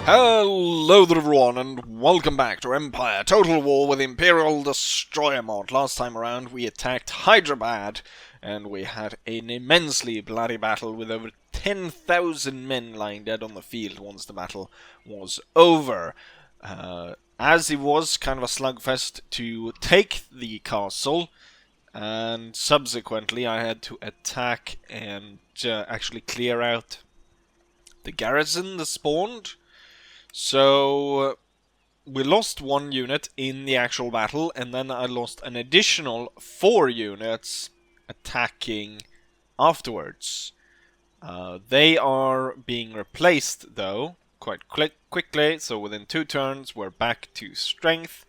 Hello there everyone, and welcome back to Empire Total War with Imperial Destroyer mod. Last time around we attacked Hyderabad, and we had an immensely bloody battle with over 10,000 men lying dead on the field once the battle was over. As it was kind of a slugfest to take the castle, and subsequently I had to attack and actually clear out the garrison that spawned. So we lost one unit in the actual battle, and then I lost an additional 4 units attacking afterwards. They are being replaced though quite quickly, so within 2 turns we're back to strength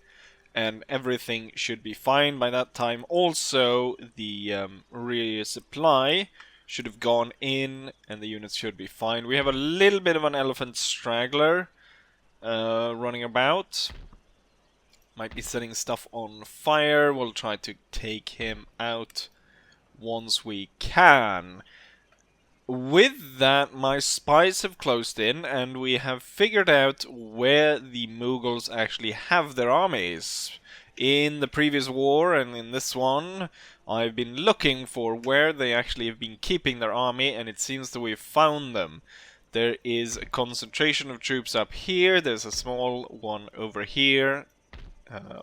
and everything should be fine by that time. Also, the resupply should have gone in and the units should be fine. We have a little bit of an elephant straggler running about. Might be setting stuff on fire. We'll try to take him out once we can. With that, my spies have closed in and we have figured out where the Mughals actually have their armies. In the previous war and in this one, I've been looking for where they actually have been keeping their army, and it seems that we've found them. There is a concentration of troops up here, there's a small one over here.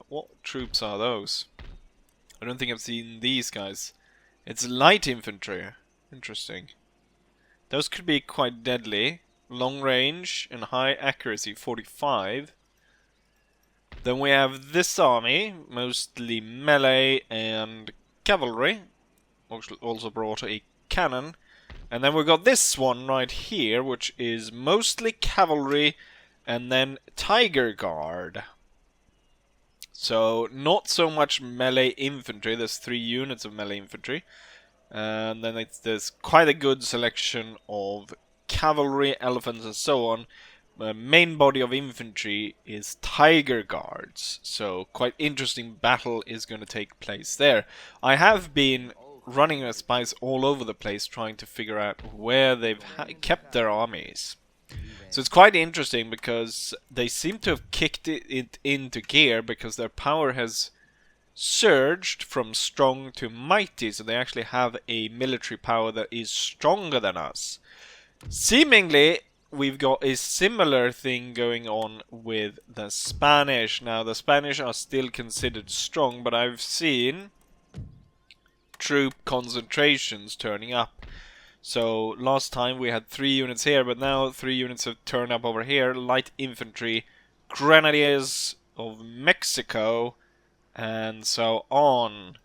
What troops are those? I don't think I've seen these guys. It's light infantry. Interesting. Those could be quite deadly. Long range and high accuracy, 45. Then we have this army, mostly melee and cavalry. Also brought a cannon. And then we've got this one right here, which is mostly cavalry and then Tiger Guard. So, not so much melee infantry. There's 3 units of melee infantry. And then there's quite a good selection of cavalry, elephants and so on. The main body of infantry is Tiger Guards. So, quite interesting battle is going to take place there. I have been running my spies all over the place trying to figure out where they've kept their armies. So it's quite interesting because they seem to have kicked it into gear because their power has surged from strong to mighty, so they actually have a military power that is stronger than us. Seemingly, we've got a similar thing going on with the Spanish. Now, the Spanish are still considered strong, but I've seen troop concentrations turning up. So last time we had 3 units here, but now 3 units have turned up over here. Light infantry, grenadiers of Mexico, and so on.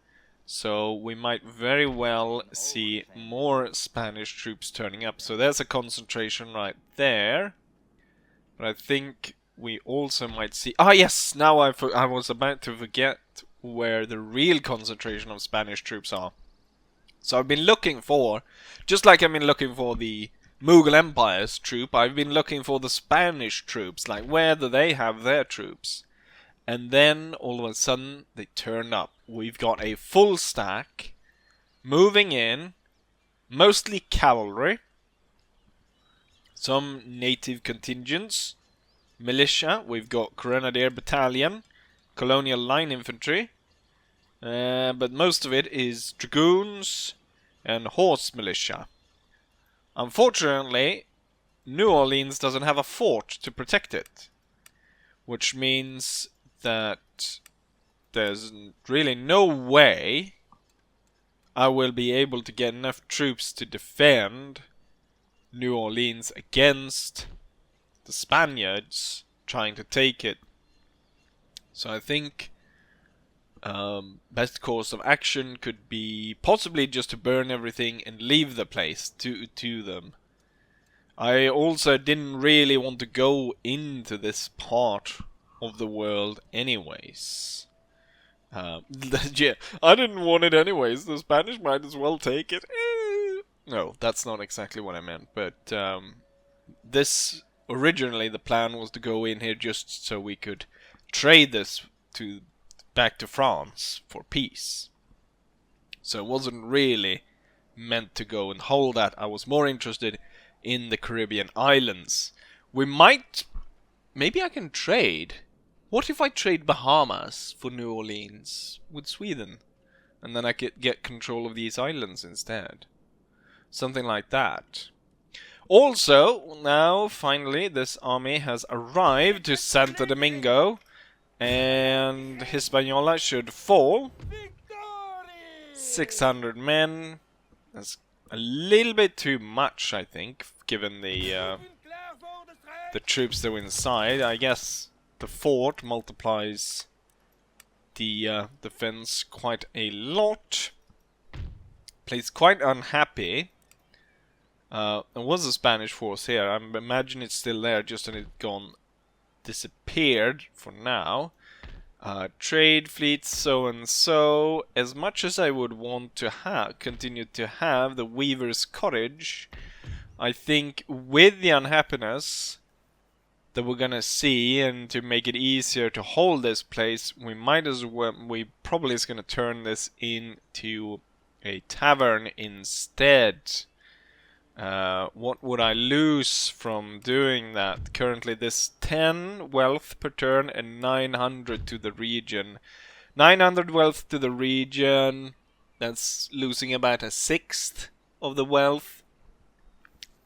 So we might very well see more Spanish troops turning up. So there's a concentration right there. But I think we also might see... Ah yes! Now I was about to forget where the real concentration of Spanish troops are. So I've been looking for, just like I've been looking for the Mughal Empire's troop, I've been looking for the Spanish troops, like where do they have their troops? And then all of a sudden they turn up. We've got a full stack, moving in, mostly cavalry, some native contingents, militia, we've got Grenadier Battalion, Colonial Line Infantry, but most of it is dragoons and horse militia. Unfortunately, New Orleans doesn't have a fort to protect it, which means that there's really no way I will be able to get enough troops to defend New Orleans against the Spaniards trying to take it. So I think best course of action could be possibly just to burn everything and leave the place to them. I also didn't really want to go into this part of the world anyways. Yeah, I didn't want it anyways. The Spanish might as well take it. No, that's not exactly what I meant. But this originally the plan was to go in here just so we could trade this back to France for peace. So it wasn't really meant to go and hold that. I was more interested in the Caribbean islands. We might maybe I can trade. What if I trade Bahamas for New Orleans with Sweden? And then I could get control of these islands instead. Something like that. Also, now, finally, this army has arrived to Santo Domingo. And Hispaniola should fall. 600 men. That's a little bit too much, I think, given the troops that were inside. I guess the fort multiplies the defense quite a lot. Place quite unhappy. There was a Spanish force here. I imagine it's still there, just that it's disappeared for now. Trade fleets, so and so. As much as I would want to continue to have the Weaver's Cottage, I think with the unhappiness that we're gonna see, and to make it easier to hold this place, we might as well, we probably is gonna turn this into a tavern instead. What would I lose from doing that? Currently this 10 wealth per turn and 900 to the region. 900 wealth to the region, that's losing about a sixth of the wealth.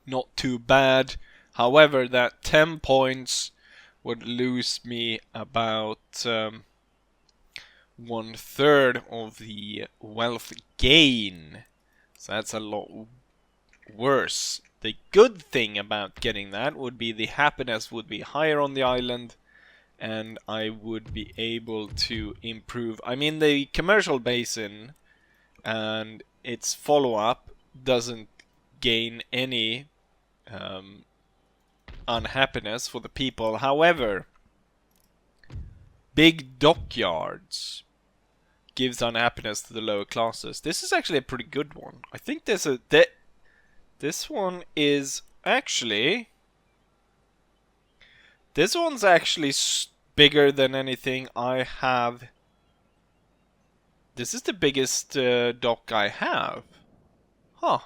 Not too bad. However, that 10 points would lose me about 1/3 of the wealth gain. So that's a lot worse. The good thing about getting that would be the happiness would be higher on the island, and I would be able to improve. I mean, the commercial basin and its follow-up doesn't gain any unhappiness for the people. However, big dockyards gives unhappiness to the lower classes. This is actually a pretty good one. I think there's a this one is actually... This one's actually bigger than anything I have. This is the biggest dock I have. Huh.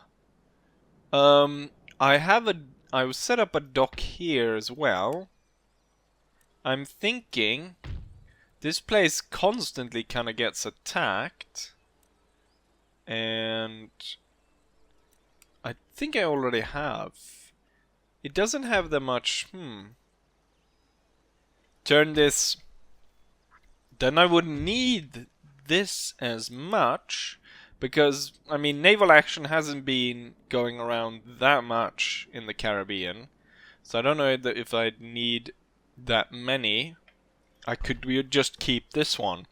I set up a dock here as well. I'm thinking this place constantly kind of gets attacked. And I think I already have. It doesn't have that much. Turn this. Then I wouldn't need this as much. Because, I mean, naval action hasn't been going around that much in the Caribbean. So I don't know if I'd need that many. I could just keep this one.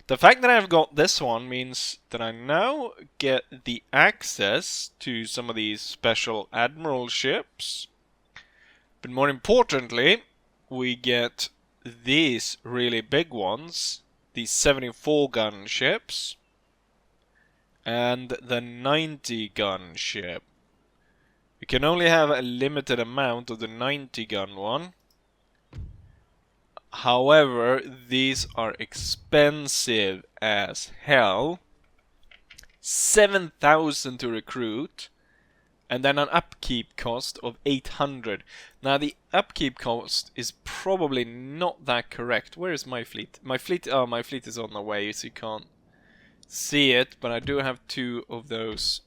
The fact that I've got this one means that I now get the access to some of these special admiral ships. But more importantly, we get these really big ones. These 74 gun ships. And the 90 gun ship. We can only have a limited amount of the 90 gun one. However, these are expensive as hell. 7,000 to recruit. And then an upkeep cost of 800. Now the upkeep cost is probably not that correct. Where is my fleet? My fleet is on the way, so you can't see it, but I do have 2 of those.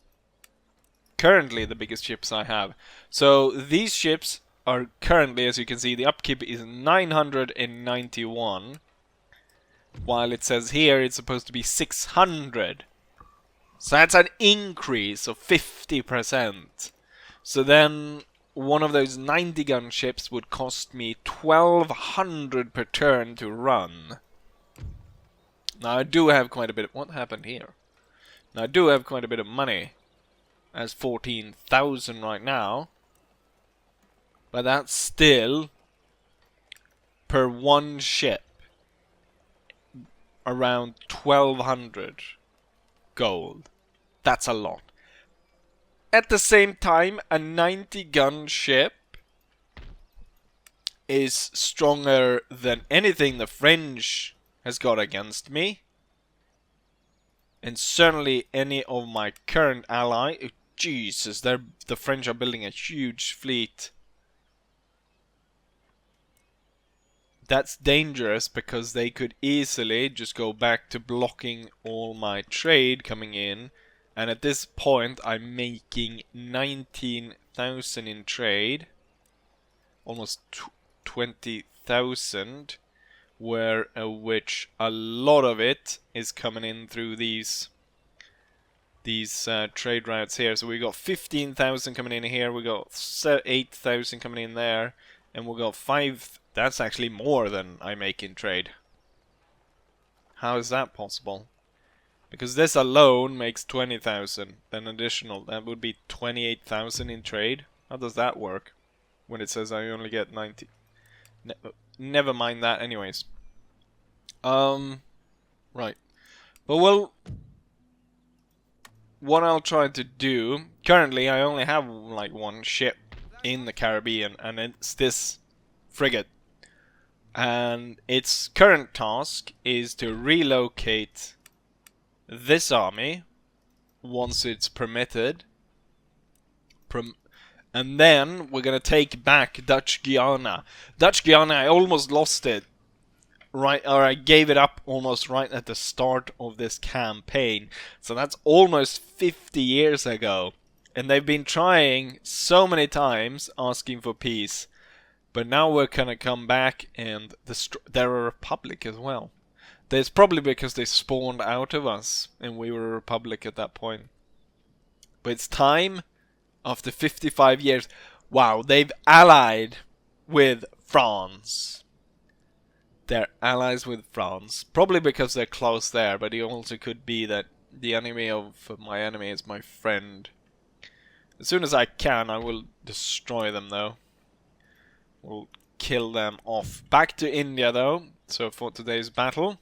Currently the biggest ships I have. So these ships are currently, as you can see, the upkeep is 991. While it says here it's supposed to be 600. So that's an increase of 50%. So then one of those 90 gun ships would cost me 1,200 per turn to run. Now I do have quite a bit of... What happened here? Now I do have quite a bit of money. That's 14,000 right now. But that's still per one ship around 1,200 gold. That's a lot. At the same time, a 90 gun ship is stronger than anything the French has got against me, and certainly any of my current ally. Oh, Jesus, the French are building a huge fleet. that's dangerous because they could easily just go back to blocking all my trade coming in. And at this point, I'm making 19,000 in trade, almost 20,000, which a lot of it is coming in through these trade routes here. So we got 15,000 coming in here, we got 8,000 coming in there, and we got 5. That's actually more than I make in trade. How is that possible? Because this alone makes 20,000, then additional, that would be 28,000 in trade. How does that work? When it says I only get 90. Never mind that anyways. Right. But well, what I'll try to do, currently I only have like one ship in the Caribbean, and it's this frigate. And its current task is to relocate this army once it's permitted. And then we're gonna take back Dutch Guiana. Dutch Guiana, I almost lost it. Right, or I gave it up almost right at the start of this campaign. So that's almost 50 years ago. And they've been trying so many times asking for peace. But now we're gonna come back and they're a republic as well. That's probably because they spawned out of us and we were a republic at that point. But it's time, after 55 years. Wow, they've allied with France. They're allies with France. Probably because they're close there, but it also could be that the enemy of my enemy is my friend. As soon as I can, I will destroy them though. We'll kill them off. Back to India though. So for today's battle,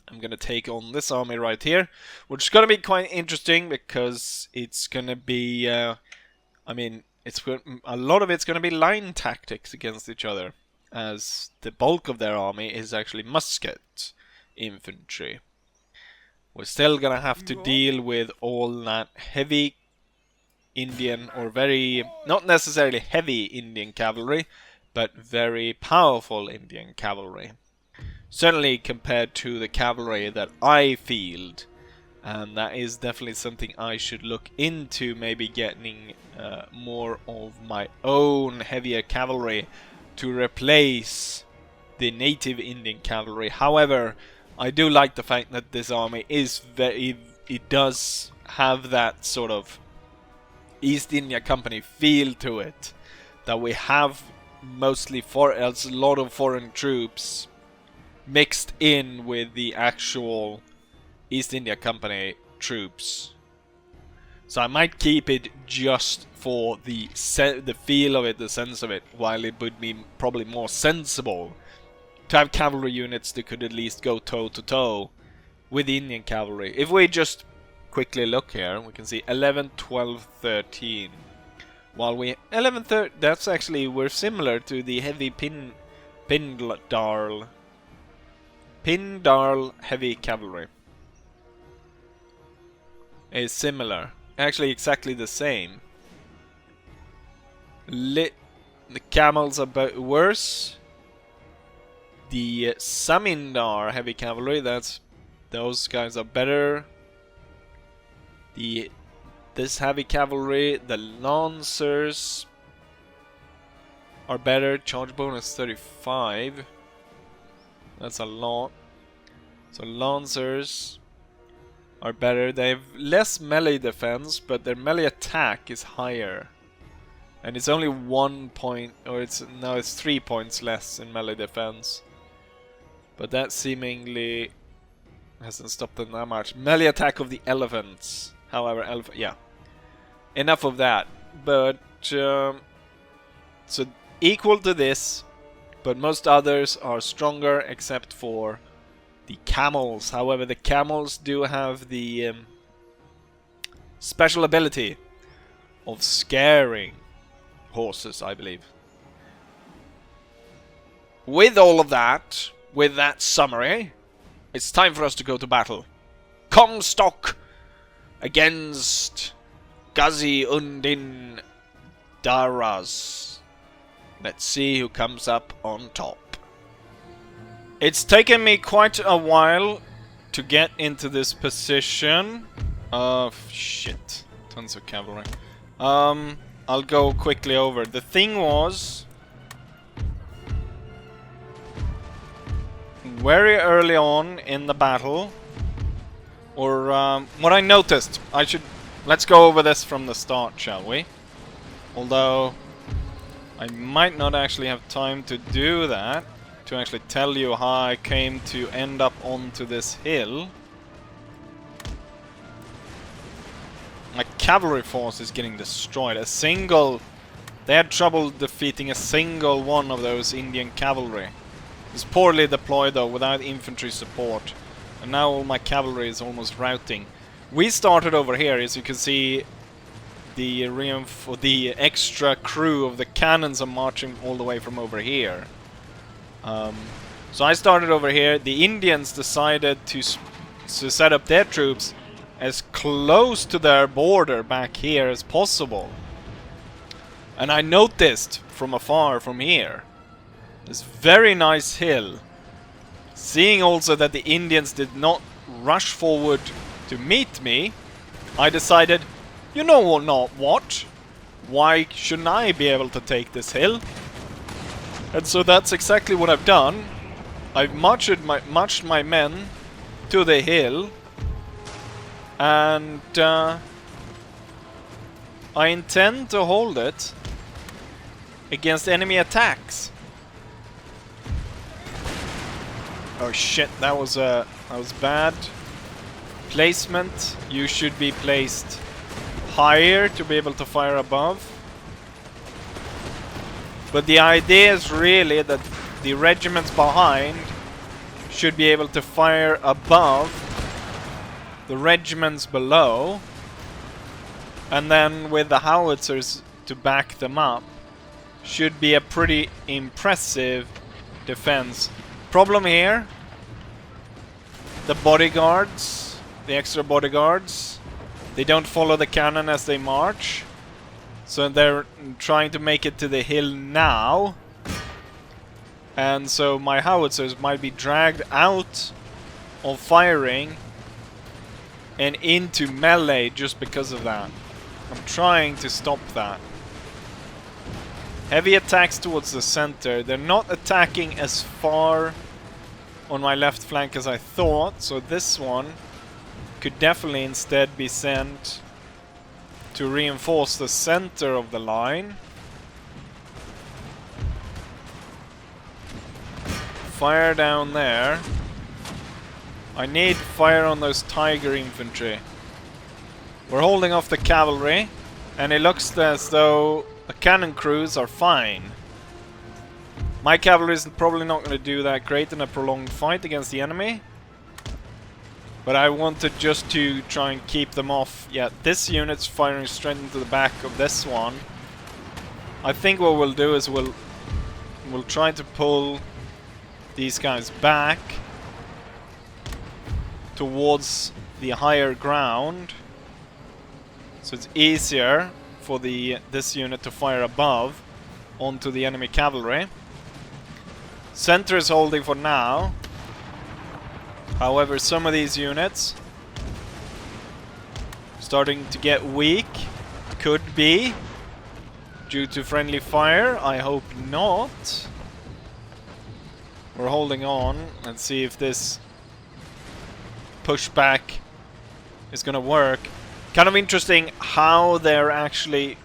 I'm gonna take on this army right here, which is gonna be quite interesting because it's gonna be, I mean, a lot of it's gonna be line tactics against each other, as the bulk of their army is actually musket infantry. We're still gonna have to deal with all that heavy Indian, or very, not necessarily heavy Indian cavalry, but very powerful Indian cavalry. Certainly compared to the cavalry that I field. And that is definitely something I should look into, maybe getting more of my own heavier cavalry to replace the native Indian cavalry. However, I do like the fact that this army is very, it does have that sort of East India Company feel to it, that we have mostly a lot of foreign troops mixed in with the actual East India Company troops. So I might keep it just for the feel of it, the sense of it, while it would be probably more sensible to have cavalry units that could at least go toe to toe with the Indian cavalry. If we just quickly look here, we can see 11, 12, 13. While we 11, 13, that's actually, we're similar to the heavy Pindar heavy cavalry. Is similar, actually exactly the same. The camels are worse. The Samindar heavy cavalry, those guys are better. This heavy cavalry, the Lancers are better. Charge bonus 35. That's a lot. So Lancers are better. They have less melee defense, but their melee attack is higher. And it's only 1 point, or it's 3 points less in melee defense. But that seemingly hasn't stopped them that much. Melee attack of the elephants. However, yeah. Enough of that. But, so equal to this, but most others are stronger except for the camels. However, the camels do have the special ability of scaring horses, I believe. With all of that, with that summary, it's time for us to go to battle. Comstock against Ghazi Undin Daraz. Let's see who comes up on top. It's taken me quite a while to get into this position. Shit. Tons of cavalry. I'll go quickly over. The thing was, very early on in the battle, or what I noticed, let's go over this from the start, shall we? Although I might not actually have time to do that, to actually tell you how I came to end up onto this hill. My cavalry force is getting destroyed. They had trouble defeating a single one of those Indian cavalry. It's poorly deployed though, without infantry support. And now all my cavalry is almost routing. We started over here, as you can see. The extra crew of the cannons are marching all the way from over here. So I started over here. The Indians decided to set up their troops as close to their border back here as possible. And I noticed from afar from here this very nice hill. Seeing also that the Indians did not rush forward to meet me, I decided, you know not what? Why shouldn't I be able to take this hill? And so that's exactly what I've done. I've marched my men to the hill, and I intend to hold it against enemy attacks. Oh shit, that was bad placement. You should be placed higher to be able to fire above. But the idea is really that the regiments behind should be able to fire above the regiments below, and then with the howitzers to back them up, should be a pretty impressive defense. Problem here, the bodyguards, the extra bodyguards, they don't follow the cannon as they march. So they're trying to make it to the hill now. And so my howitzers might be dragged out of firing and into melee just because of that. I'm trying to stop that. Heavy attacks towards the center. They're not attacking as far on my left flank as I thought. So this one could definitely instead be sent to reinforce the center of the line. Fire down there. I need fire on those tiger infantry. We're holding off the cavalry, and it looks as though the cannon crews are fine. My cavalry is probably not going to do that great in a prolonged fight against the enemy. But I wanted just to try and keep them off. Yeah, this unit's firing straight into the back of this one. I think what we'll do is we'll try to pull these guys back towards the higher ground, so it's easier for this unit to fire above onto the enemy cavalry. Center is holding for now. However, some of these units starting to get weak. Could be due to friendly fire. I hope not. We're holding on. Let's see if this pushback is gonna work. Kind of interesting how they're actually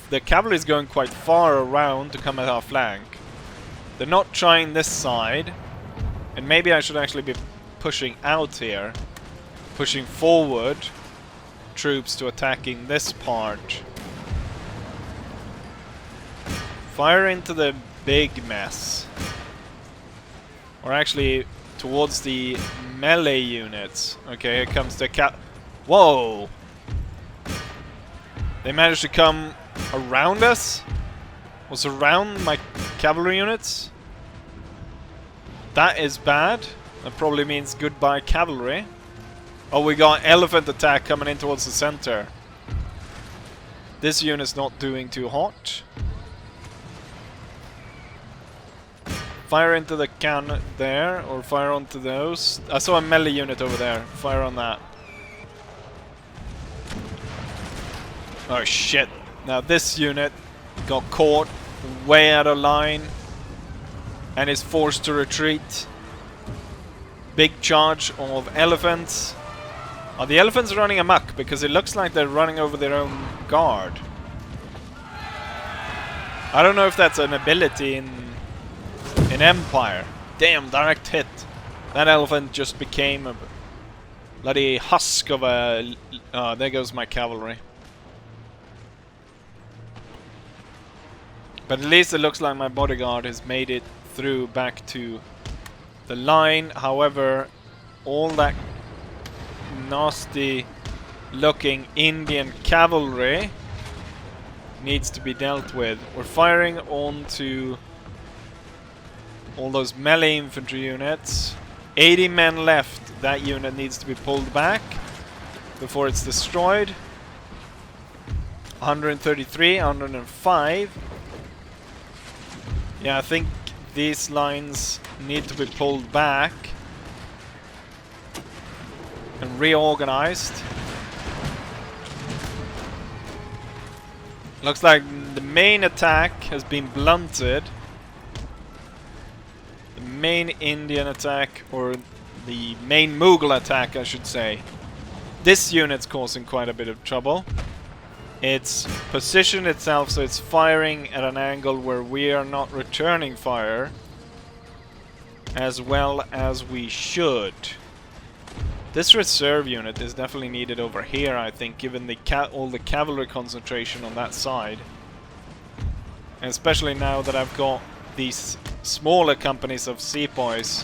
the cavalry is going quite far around to come at our flank. They're not trying this side, and maybe I should actually be pushing out here, pushing forward troops to attacking this part. Fire into the big mess, or actually towards the melee units. Okay, here comes the whoa! They managed to come around us? Was around my cavalry units? That is bad. That probably means goodbye cavalry. Oh, we got elephant attack coming in towards the center. This unit's not doing too hot. Fire into the can there, or fire onto those. I saw a melee unit over there. Fire on that. Oh shit. Now this unit got caught way out of line and is forced to retreat. Big charge of elephants. Are the elephants running amok? Because it looks like they're running over their own guard. I don't know if that's an ability in Empire. Damn, direct hit. That elephant just became a bloody husk of a... Oh, there goes my cavalry. But at least it looks like my bodyguard has made it through back to the line. However, all that nasty looking Indian cavalry needs to be dealt with. We're firing onto all those melee infantry units. 80 men left. That unit needs to be pulled back before it's destroyed. 133, 105. Yeah, I think these lines need to be pulled back and reorganized. Looks like the main attack has been blunted. The main Indian attack, or the main Mughal attack, I should say. This unit's causing quite a bit of trouble. It's positioned itself so it's firing at an angle where we are not returning fire as well as we should. This reserve unit is definitely needed over here, I think, given the all the cavalry concentration on that side. And especially now that I've got these smaller companies of sepoys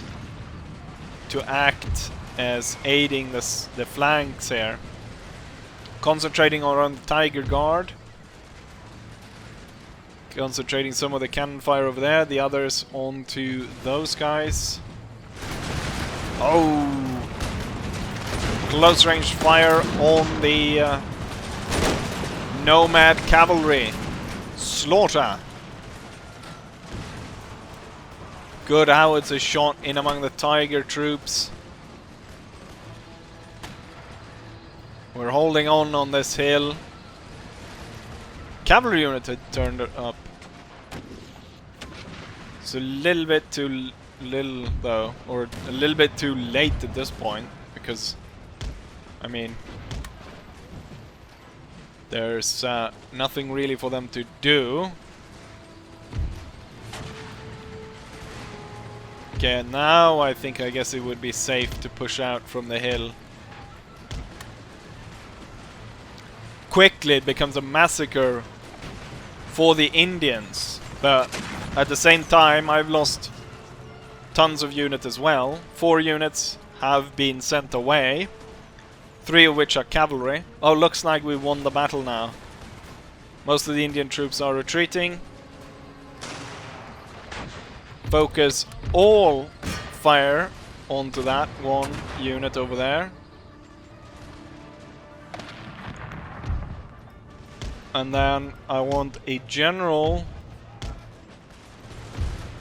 to act as aiding the flanks here. Concentrating on the Tiger Guard. Concentrating some of the cannon fire over there, the others onto those guys. Oh! Close range fire on the Nomad Cavalry. Slaughter! Good howitzer shot in among the Tiger troops. We're holding on this hill. Cavalry unit had turned up. It's a little bit too little though, or a little bit too late at this point, because I mean there's nothing really for them to do. Okay, now I guess it would be safe to push out from the hill. Quickly it becomes a massacre for the Indians, but at the same time I've lost tons of units as well. 4 units have been sent away, 3 of which are cavalry. Oh, looks like we won the battle now. Most of the Indian troops are retreating. Focus all fire onto that one unit over there. And then I want a general,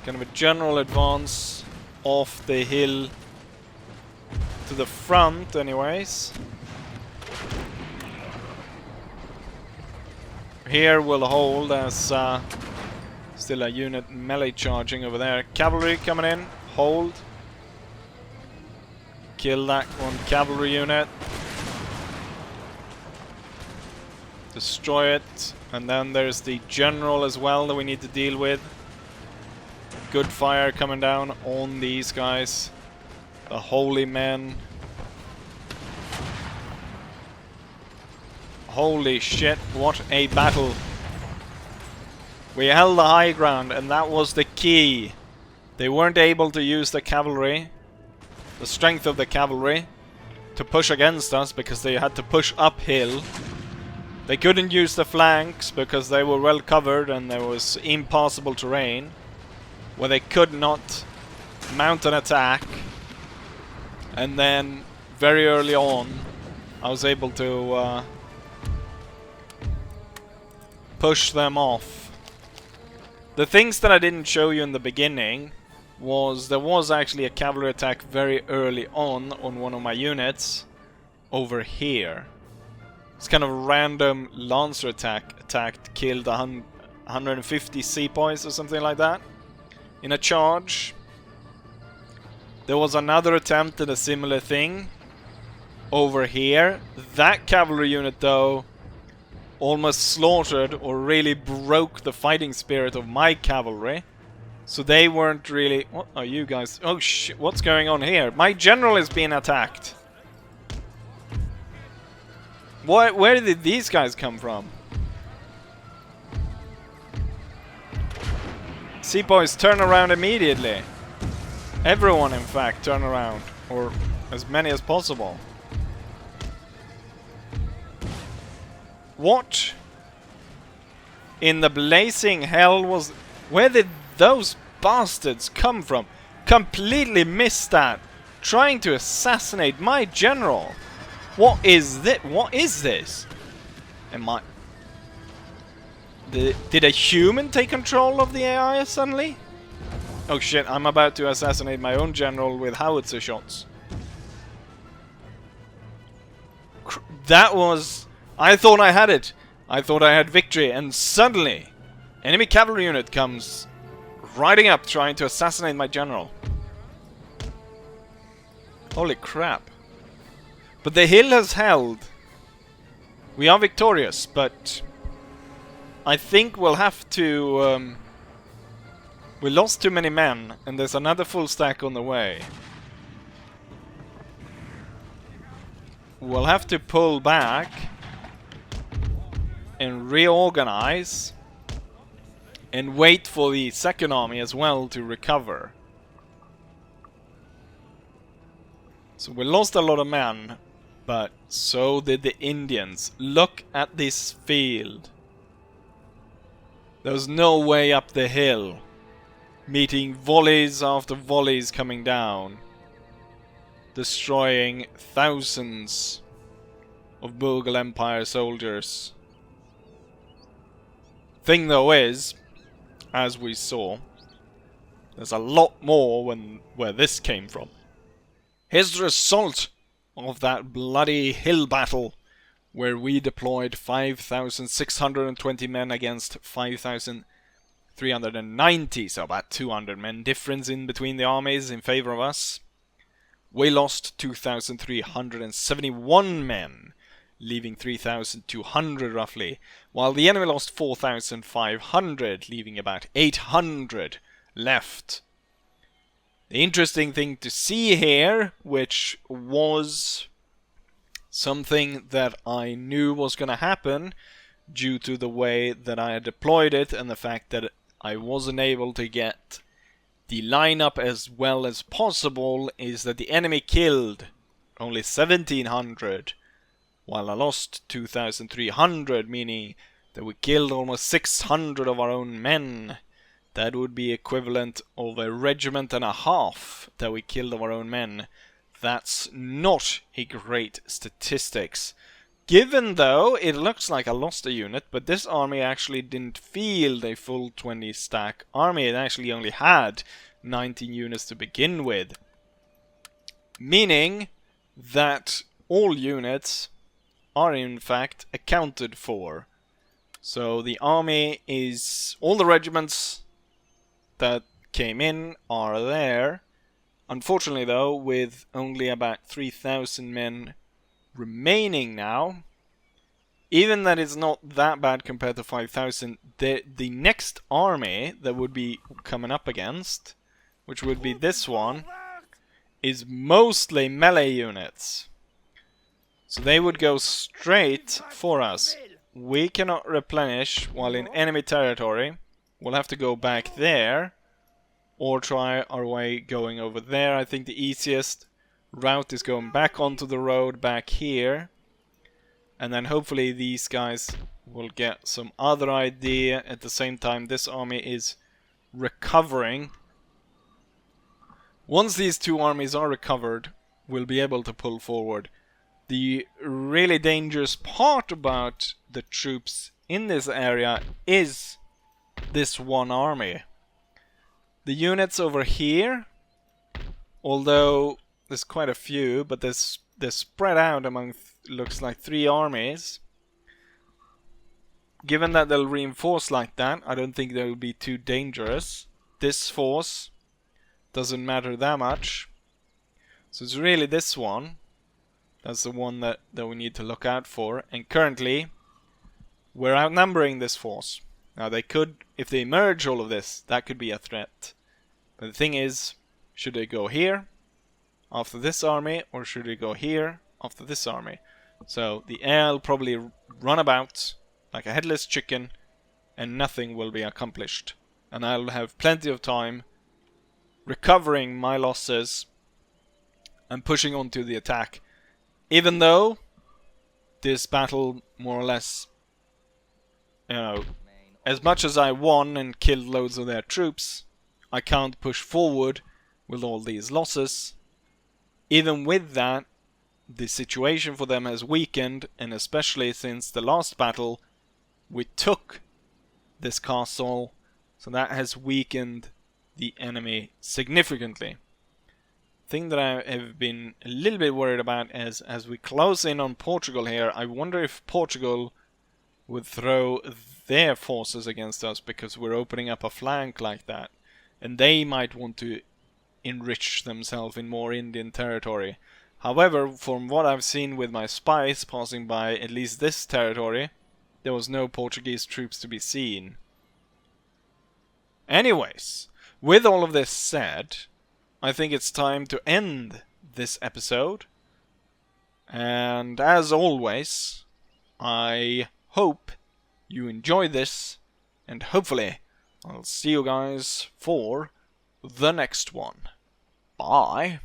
kind of a general advance off the hill to the front anyways. Here we'll hold as still a unit melee charging over there. Cavalry coming in, hold. Kill that one cavalry unit. Destroy it, and then there's the general as well that we need to deal with. Good fire coming down on these guys. The holy men. Holy shit, what a battle. We held the high ground, and that was the key. They weren't able to use the cavalry, the strength of the cavalry, to push against us because they had to push uphill. They couldn't use the flanks because they were well covered and there was impassable terrain where they could not mount an attack. And then very early on I was able to push them off. The things that I didn't show you in the beginning was there was actually a cavalry attack very early on one of my units over here. It's kind of a random lancer attacked, killed 150 sepoys or something like that in a charge. There was another attempt at a similar thing over here. That cavalry unit though almost slaughtered or really broke the fighting spirit of my cavalry. So they weren't really... What are you guys... Oh shit, what's going on here? My general is being attacked. Where did these guys come from? Sepoys, turn around immediately. Everyone, in fact, turn around. Or as many as possible. What in the blazing hell was... Where did those bastards come from? Completely missed that. Trying to assassinate my general. What is this? What is this? Am I... Did a human take control of the AI suddenly? Oh shit, I'm about to assassinate my own general with howitzer shots. That was... I thought I had it. I thought I had victory, and suddenly enemy cavalry unit comes riding up trying to assassinate my general. Holy crap. But the hill has held. We are victorious, but I think we'll have to... we lost too many men, and there's another full stack on the way. We'll have to pull back and reorganize and wait for the second army as well to recover. So we lost a lot of men, but so did the Indians. Look at this field. There's no way up the hill. Meeting volleys after volleys coming down. Destroying thousands of Mughal Empire soldiers. Thing though is, as we saw, there's a lot more where this came from. Here's the result of that bloody hill battle, where we deployed 5,620 men against 5,390, so about 200 men difference in between the armies in favor of us. We lost 2,371 men, leaving 3,200 roughly, while the enemy lost 4,500, leaving about 800 left. The interesting thing to see here, which was something that I knew was going to happen due to the way that I had deployed it and the fact that I wasn't able to get the lineup as well as possible, is that the enemy killed only 1,700 while I lost 2,300, meaning that we killed almost 600 of our own men. That would be equivalent of a regiment and a half that we killed of our own men. That's not a great statistics. Given though, it looks like I lost a unit, but this army actually didn't field a full 20 stack army. It actually only had 19 units to begin with. Meaning that all units are in fact accounted for. So the army is... all the regiments that came in are there. Unfortunately though, with only about 3,000 men remaining now, even that it's not that bad compared to 5,000, the next army that would be coming up against, which would be this one, is mostly melee units. So they would go straight for us. We cannot replenish while in enemy territory. We'll have to go back there, or try our way going over there. I think the easiest route is going back onto the road back here. And then hopefully these guys will get some other idea. At the same time, this army is recovering. Once these two armies are recovered, we'll be able to pull forward. The really dangerous part about the troops in this area is this one army. The units over here, although there's quite a few, but they're spread out among looks like 3 armies. Given that they'll reinforce like that, I don't think they'll be too dangerous. This force doesn't matter that much. So it's really this one. That's the one that we need to look out for. And currently, we're outnumbering this force. Now they could, if they merge all of this, that could be a threat. But the thing is, should they go here after this army, or should they go here after this army? So the air will probably run about like a headless chicken, and nothing will be accomplished. And I'll have plenty of time recovering my losses and pushing on to the attack. Even though this battle, more or less, you know, as much as I won and killed loads of their troops, I can't push forward with all these losses. Even with that, the situation for them has weakened, and especially since the last battle, we took this castle, so that has weakened the enemy significantly. Thing that I have been a little bit worried about is, as we close in on Portugal here, I wonder if Portugal would throw their forces against us because we're opening up a flank like that. And they might want to enrich themselves in more Indian territory. However, from what I've seen with my spies passing by at least this territory, there was no Portuguese troops to be seen. Anyways, with all of this said, I think it's time to end this episode. And as always, I hope you enjoy this, and hopefully I'll see you guys for the next one. Bye.